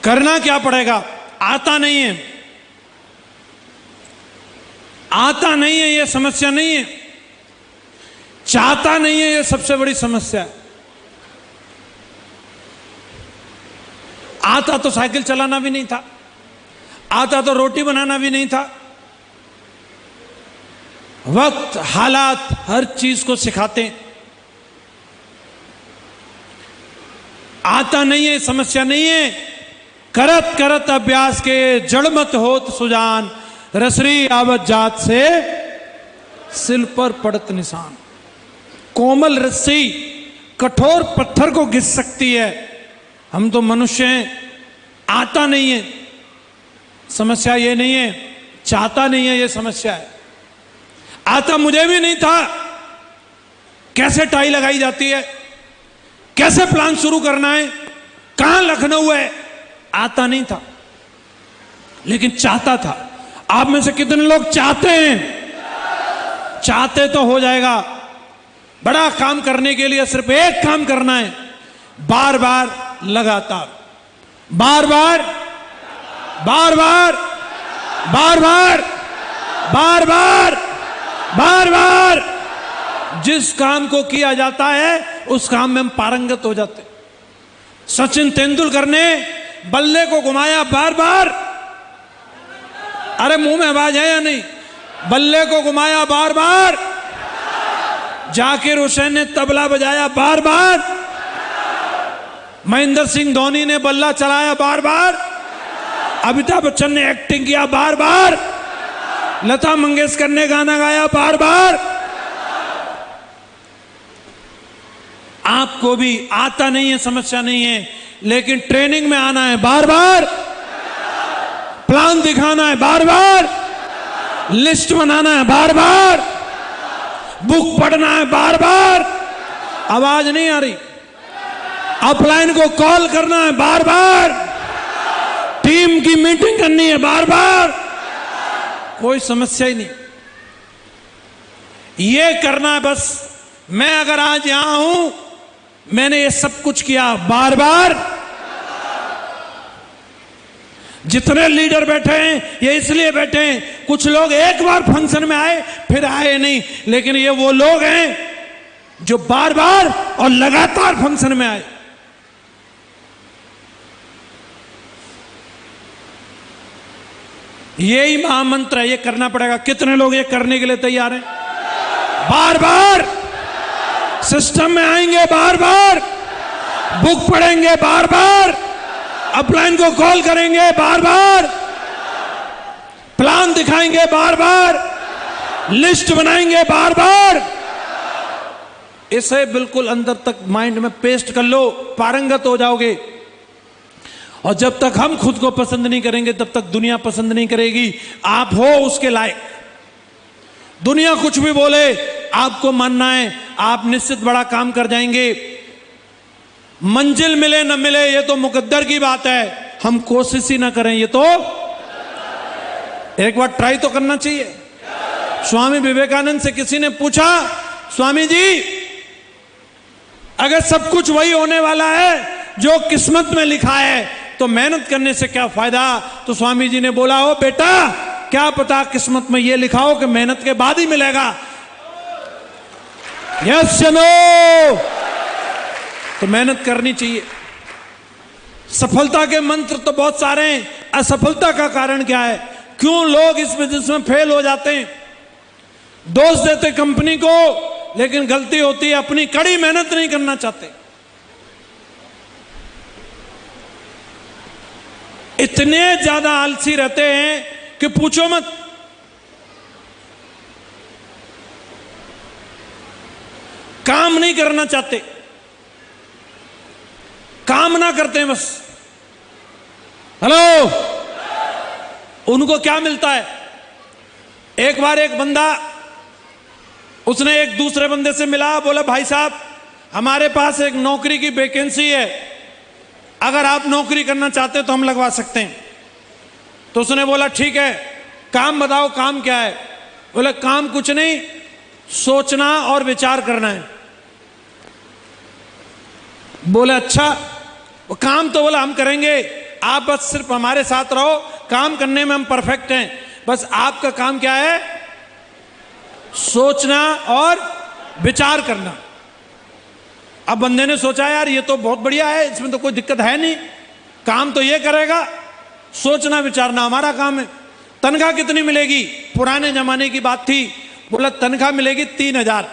करना क्या पड़ेगा? आता नहीं है, आता नहीं है ये समस्या नहीं है, चाहता नहीं है ये सबसे बड़ी समस्या है। आता तो साइकिल चलाना भी नहीं था, आता तो रोटी बनाना भी नहीं था। वक्त, हालात हर चीज को सिखाते हैं। आता नहीं है समस्या नहीं है, करत करत अभ्यास के जड़ मत होत सुजान, रसरी आवत जात से सिल पर पड़त निशान। कोमल रस्सी कठोर पत्थर को घिस सकती है, हम तो मनुष्य हैं। आता नहीं है समस्या ये नहीं है, चाहता नहीं है ये समस्या है। आता मुझे भी नहीं था, कैसे टाई लगाई जाती है, कैसे प्लान शुरू करना है, कहां लखनऊ है, आता नहीं था, लेकिन चाहता था। आप में से कितने लोग चाहते हैं? चाहते तो हो जाएगा। बड़ा काम करने के लिए सिर्फ एक काम करना है, बार बार लगातार, बार बार बार बार बार बार बार बार बार बार। जिस काम को किया जाता है उस काम में हम पारंगत हो जाते। सचिन तेंदुलकर ने बल्ले को घुमाया बार बार, अरे मुंह में आवाज है या नहीं? बल्ले को घुमाया बार बार। जाकिर हुसैन ने तबला बजाया बार बार। महेंद्र सिंह धोनी ने बल्ला चलाया बार बार। अमिताभ बच्चन ने एक्टिंग किया बार बार। लता मंगेशकर ने गाना गाया बार बार। आपको भी आता नहीं है समस्या नहीं है, लेकिन ट्रेनिंग में आना है बार बार, प्लान दिखाना है बार बार, लिस्ट बनाना है बार बार, बुक पढ़ना है बार बार। आवाज नहीं आ रही? अपलाइन को कॉल करना है बार बार, टीम की मीटिंग करनी है बार बार। कोई समस्या ही नहीं, ये करना है बस। मैं अगर आज यहां हूं, मैंने ये सब कुछ किया बार बार। जितने लीडर बैठे हैं ये इसलिए बैठे हैं, कुछ लोग एक बार फंक्शन में आए फिर आए नहीं, लेकिन ये वो लोग हैं जो बार बार और लगातार फंक्शन में आए। यही महामंत्र है, ये करना पड़ेगा। कितने लोग ये करने के लिए तैयार हैं? बार बार सिस्टम में आएंगे, बार बार बुक पढ़ेंगे, बार बार अपलाइन को कॉल करेंगे, बार बार प्लान दिखाएंगे, बार बार लिस्ट बनाएंगे, बार बार। इसे बिल्कुल अंदर तक माइंड में पेस्ट कर लो, पारंगत हो जाओगे। और जब तक हम खुद को पसंद नहीं करेंगे तब तक दुनिया पसंद नहीं करेगी। आप हो उसके लायक। दुनिया कुछ भी बोले, आपको मानना है, आप निश्चित बड़ा काम कर जाएंगे। मंजिल मिले न मिले ये तो मुकद्दर की बात है, हम कोशिश ही ना करें ये तो एक बार ट्राई तो करना चाहिए। स्वामी विवेकानंद से किसी ने पूछा, स्वामी जी अगर सब कुछ वही होने वाला है जो किस्मत में लिखा है तो मेहनत करने से क्या फायदा? तो स्वामी जी ने बोला, हो बेटा, क्या पता किस्मत में ये लिखा हो कि मेहनत के बाद ही मिलेगा। यस या नो? तो मेहनत करनी चाहिए। सफलता के मंत्र तो बहुत सारे हैं, असफलता का कारण क्या है? क्यों लोग इस बिजनेस में फेल हो जाते हैं? दोष देते कंपनी को, लेकिन गलती होती है अपनी कड़ी मेहनत नहीं करना चाहते। इतने ज्यादा आलसी रहते हैं कि पूछो मत। काम नहीं करना चाहते, काम ना करते हैं बस। हेलो, उनको क्या मिलता है? एक बार एक बंदा, उसने एक दूसरे बंदे से मिला, बोला भाई साहब हमारे पास एक नौकरी की वैकेंसी है, अगर आप नौकरी करना चाहते हैं तो हम लगवा सकते हैं। तो उसने बोला ठीक है, काम बताओ, काम क्या है? बोले काम कुछ नहीं, सोचना और विचार करना है। बोले अच्छा, वो काम तो बोला हम करेंगे, आप बस सिर्फ हमारे साथ रहो, काम करने में हम परफेक्ट हैं, बस आपका काम क्या है? सोचना और विचार करना। अब बंदे ने सोचा यार ये तो बहुत बढ़िया है, इसमें तो कोई दिक्कत है नहीं, काम तो ये करेगा, सोचना विचारना हमारा काम है। तनख्वाह कितनी मिलेगी? पुराने जमाने की बात थी, बोला तनख्वाह मिलेगी 3,000।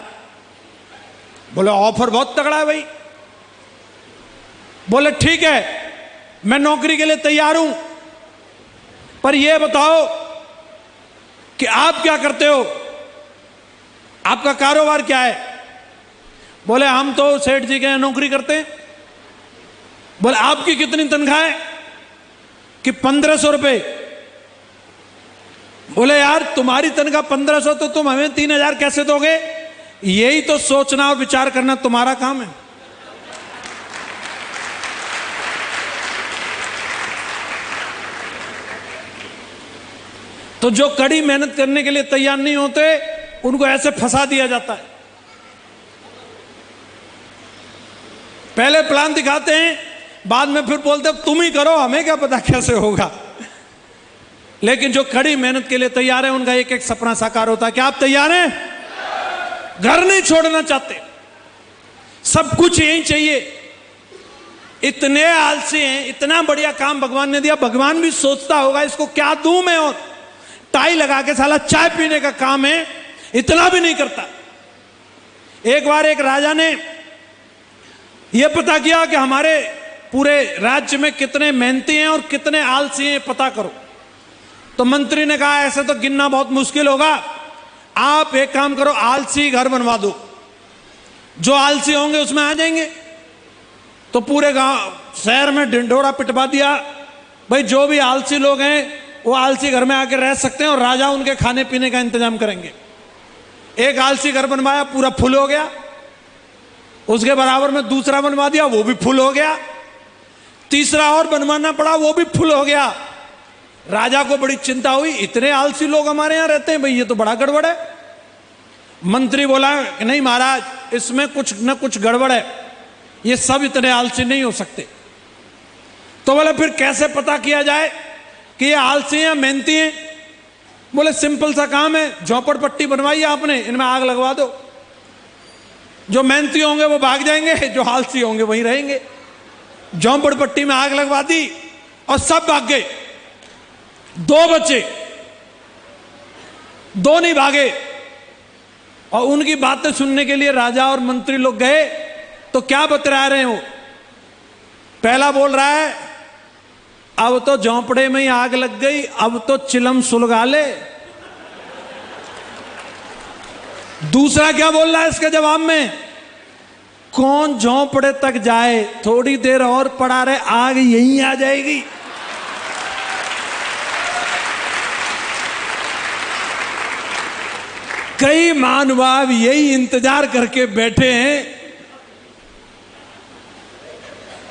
बोले ऑफर बहुत तगड़ा है भाई। बोले ठीक है, मैं नौकरी के लिए तैयार हूं, पर यह बताओ कि आप क्या करते हो, आपका कारोबार क्या है? बोले हम तो सेठ जी के यहाँ नौकरी करते हैं। बोले आपकी कितनी तनख्वाह है? कि 1,500 रुपए। बोले यार तुम्हारी तनख्वाह 1,500 तो तुम हमें 3,000 कैसे दोगे? यही तो सोचना और विचार करना तुम्हारा काम है। तो जो कड़ी मेहनत करने के लिए तैयार नहीं होते उनको ऐसे फंसा दिया जाता है। पहले प्लान दिखाते हैं, बाद में फिर बोलते हैं तुम ही करो, हमें क्या पता कैसे होगा। लेकिन जो कड़ी मेहनत के लिए तैयार है उनका एक एक सपना साकार होता है। क्या आप तैयार हैं? घर नहीं छोड़ना चाहते, सब कुछ यही चाहिए। इतने आलसी हैं, इतना बढ़िया काम भगवान ने दिया, भगवान भी सोचता होगा इसको क्या दूं मैं, और टाई लगा के साला चाय पीने का काम है, इतना भी नहीं करता। एक बार एक राजा ने यह पता किया कि हमारे पूरे राज्य में कितने मेहनती हैं और कितने आलसी हैं, पता करो। तो मंत्री ने कहा ऐसे तो गिनना बहुत मुश्किल होगा, आप एक काम करो, आलसी घर बनवा दो, जो आलसी होंगे उसमें आ जाएंगे। तो पूरे गांव शहर में ढिंढोरा पिटवा दिया, भाई जो भी आलसी लोग हैं वो आलसी घर में आके रह सकते हैं और राजा उनके खाने पीने का इंतजाम करेंगे। एक आलसी घर बनवाया, पूरा फुल हो गया। उसके बराबर में दूसरा बनवा दिया, वो भी फुल हो गया। तीसरा और बनवाना पड़ा, वो भी फुल हो गया। राजा को बड़ी चिंता हुई, इतने आलसी लोग हमारे यहां रहते हैं, भाई ये तो बड़ा गड़बड़ है। मंत्री बोला नहीं महाराज, इसमें कुछ न कुछ गड़बड़ है, ये सब इतने आलसी नहीं हो सकते। तो बोले फिर कैसे पता किया जाए कि ये आलसी हैं मेहनती हैं? बोले सिंपल सा काम है, झोपड़पट्टी बनवाई आपने, इनमें आग लगवा दो, जो मेहनती होंगे वो भाग जाएंगे, जो आलसी होंगे वहीं रहेंगे। झोपड़पट्टी में आग लगवा दी और सब भाग गए। 2 बचे, 2 नहीं भागे। और उनकी बातें सुनने के लिए राजा और मंत्री लोग गए तो क्या बतरा रहे हो? पहला बोल रहा है अब तो झोंपड़े में ही आग लग गई, अब तो चिलम सुलगा ले। दूसरा क्या बोल रहा है इसके जवाब में? कौन झोंपड़े तक जाए, थोड़ी देर और पड़ा रहे, आग यहीं आ जाएगी। कई महानुभाव यही इंतजार करके बैठे हैं,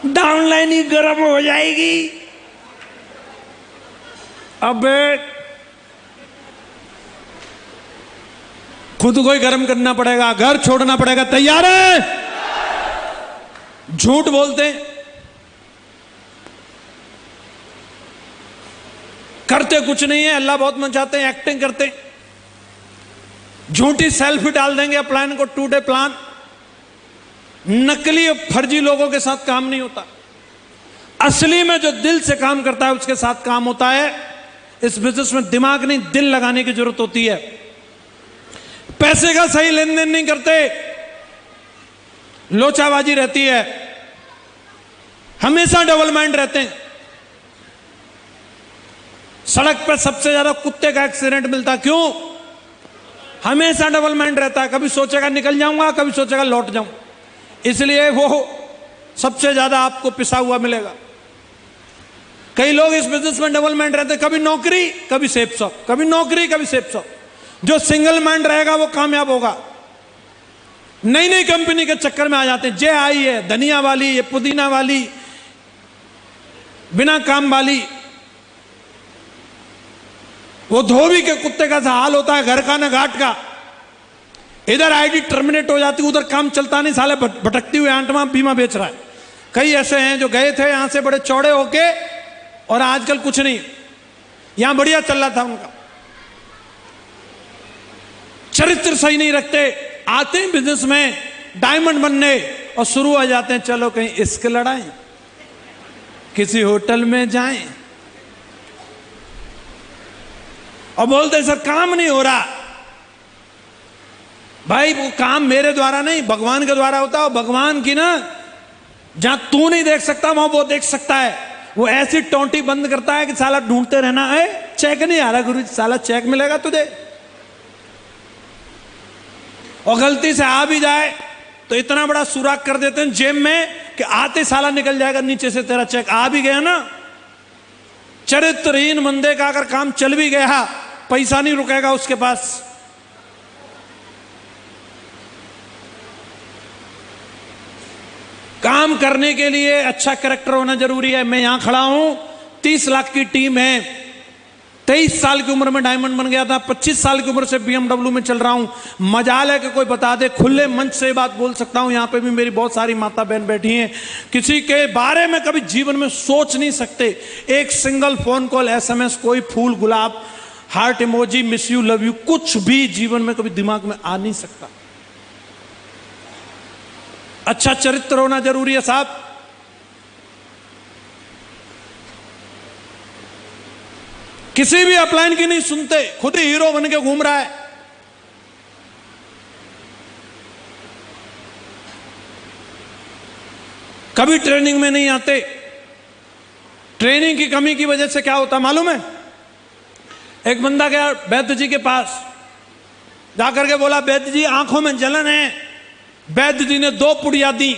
डाउनलाइन ही गर्म हो जाएगी। अब खुद को ही गर्म करना पड़ेगा, घर छोड़ना पड़ेगा। तैयार है? झूठ बोलते हैं, करते कुछ नहीं है, अल्लाह बहुत मचाते हैं, एक्टिंग करते हैं, झूठी सेल्फी डाल देंगे प्लान को, टूडे प्लान। नकली फर्जी लोगों के साथ काम नहीं होता, असली में जो दिल से काम करता है उसके साथ काम होता है। इस बिजनेस में दिमाग नहीं, दिल लगाने की जरूरत होती है। पैसे का सही लेन देन नहीं करते, लोचाबाजी रहती है, हमेशा डबल माइंड रहते हैं। सड़क पर सबसे ज्यादा कुत्ते का एक्सीडेंट मिलता, क्यों? हमेशा डबल माइंड रहता है, कभी सोचेगा निकल जाऊंगा, कभी सोचेगा लौट जाऊं, इसलिए वो सबसे ज्यादा आपको पिसा हुआ मिलेगा। कई लोग इस बिजनेस में डबल माइंड रहते हैं, कभी नौकरी कभी सेफ शॉप, कभी नौकरी कभी सेफ शॉप। जो सिंगल माइंड रहेगा वो कामयाब होगा। नई नई कंपनी के चक्कर में आ जाते हैं, जे आई है धनिया वाली, ये पुदीना वाली, बिना काम वाली। वो धोबी के कुत्ते का सा हाल होता है, घर का ना घाट का। इधर आईडी टर्मिनेट हो जाती, उधर काम चलता नहीं, साले भटकती हुई आंटमा बीमा बेच रहा है। कई ऐसे हैं जो गए थे यहां से बड़े चौड़े होके और आजकल कुछ नहीं, यहां बढ़िया चल रहा था उनका, चरित्र सही नहीं रखते, आते हैं बिजनेस में डायमंड बनने और शुरू हो जाते हैं चलो कहीं इश्क लड़ाएं, किसी होटल में जाएं और बोलते सर काम नहीं हो रहा। भाई वो काम मेरे द्वारा नहीं, भगवान के द्वारा होता है। भगवान की ना, जहां तू नहीं देख सकता वहां वो देख सकता है। वो ऐसी टोंटी बंद करता है कि साला ढूंढते रहना है, चेक नहीं आ रहा गुरु जी, साला चेक मिलेगा तुझे। और गलती से आ भी जाए तो इतना बड़ा सुराख कर देते हैं जेब में कि आते साला निकल जाएगा नीचे से तेरा चेक। आ भी गया ना, चरित्रहीन बंदे का अगर काम चल भी गया, पैसा नहीं रुकेगा उसके पास। काम करने के लिए अच्छा कैरेक्टर होना जरूरी है। मैं यहां खड़ा हूं, 30 लाख की टीम है, 23 साल की उम्र में डायमंड बन गया था, 25 साल की उम्र से BMW में चल रहा हूं। मजाल है कि कोई बता दे, खुले मंच से बात बोल सकता हूं। यहां पे भी मेरी बहुत सारी माता बहन बैठी हैं, किसी के बारे में कभी जीवन में सोच नहीं सकते। एक सिंगल फोन कॉल, SMS, कोई फूल, गुलाब, heart emoji, miss you, love you, कुछ भी जीवन में कभी दिमाग में आ नहीं सकता। अच्छा चरित्र होना जरूरी है साहब। किसी भी अपलाइन की नहीं सुनते, खुद ही हीरो बन के घूम रहा है। कभी ट्रेनिंग में नहीं आते। ट्रेनिंग की कमी की वजह से क्या होता मालूम है? एक बंदा गया वैद्य जी के पास, जाकर के बोला वैद्य जी आंखों में जलन है। वैद्य जी ने 2 पुड़िया दी,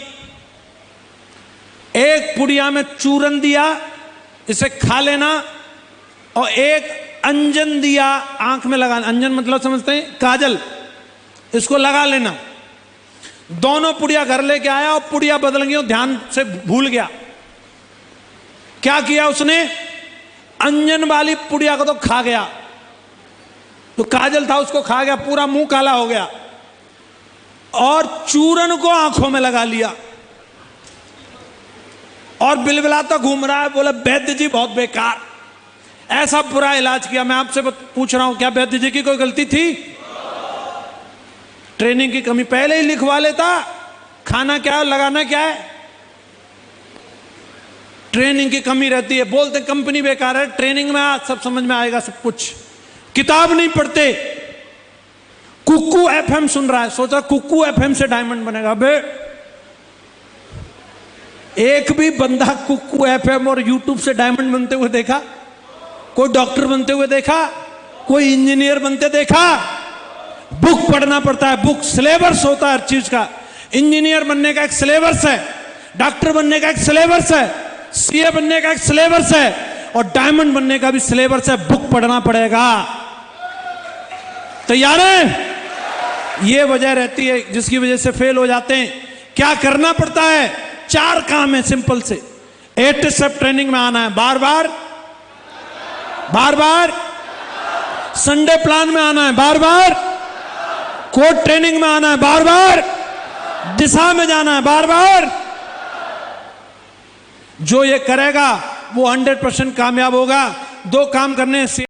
एक पुड़िया में चूरन दिया, इसे खा लेना, और एक अंजन दिया आंख में लगा। अंजन मतलब समझते हैं, काजल, इसको लगा लेना। दोनों पुड़िया घर लेके आया और पुड़िया बदल गई, ध्यान से भूल गया। क्या किया उसने? अंजन वाली पुड़िया को तो खा गया, तो काजल था उसको खा गया, पूरा मुंह काला हो गया, और चूरन को आंखों में लगा लिया और बिलबिलाता घूम रहा है। बोला वैद्य जी बहुत बेकार, ऐसा बुरा इलाज किया। मैं आपसे पूछ रहा हूं, क्या वैद्य जी की कोई गलती थी? ट्रेनिंग की कमी। पहले ही लिखवा लेता, खाना क्या है, लगाना क्या है। ट्रेनिंग की कमी रहती है। बोलते कंपनी बेकार है, ट्रेनिंग में सब समझ में आएगा सब कुछ। किताब नहीं पढ़ते, कुक्कू FM सुन रहा है, सोचा कुक्कू FM से डायमंड बनेगा। बे एक भी बंदा कुक्कू FM और YouTube से डायमंड बनते हुए देखा? कोई डॉक्टर बनते हुए देखा? कोई इंजीनियर बनते देखा? बुक पढ़ना पड़ता है, बुक सिलेबस होता है हर चीज का। इंजीनियर बनने का एक सिलेबस है, डॉक्टर बनने का एक सिलेबस है, CA बनने का एक सिलेबस है, और डायमंड बनने का भी सिलेबस है। बुक पढ़ना पड़ेगा। तैयार है? ये वजह रहती है जिसकी वजह से फेल हो जाते हैं। क्या करना पड़ता है? 4 काम है सिंपल से। 8 स्टेप ट्रेनिंग में आना है, बार बार बार बार। संडे प्लान में आना है, बार बार। कोड ट्रेनिंग में आना है, बार बार। दिशा में जाना है, बार बार। जो ये करेगा वो 100% कामयाब होगा। 2 काम करने से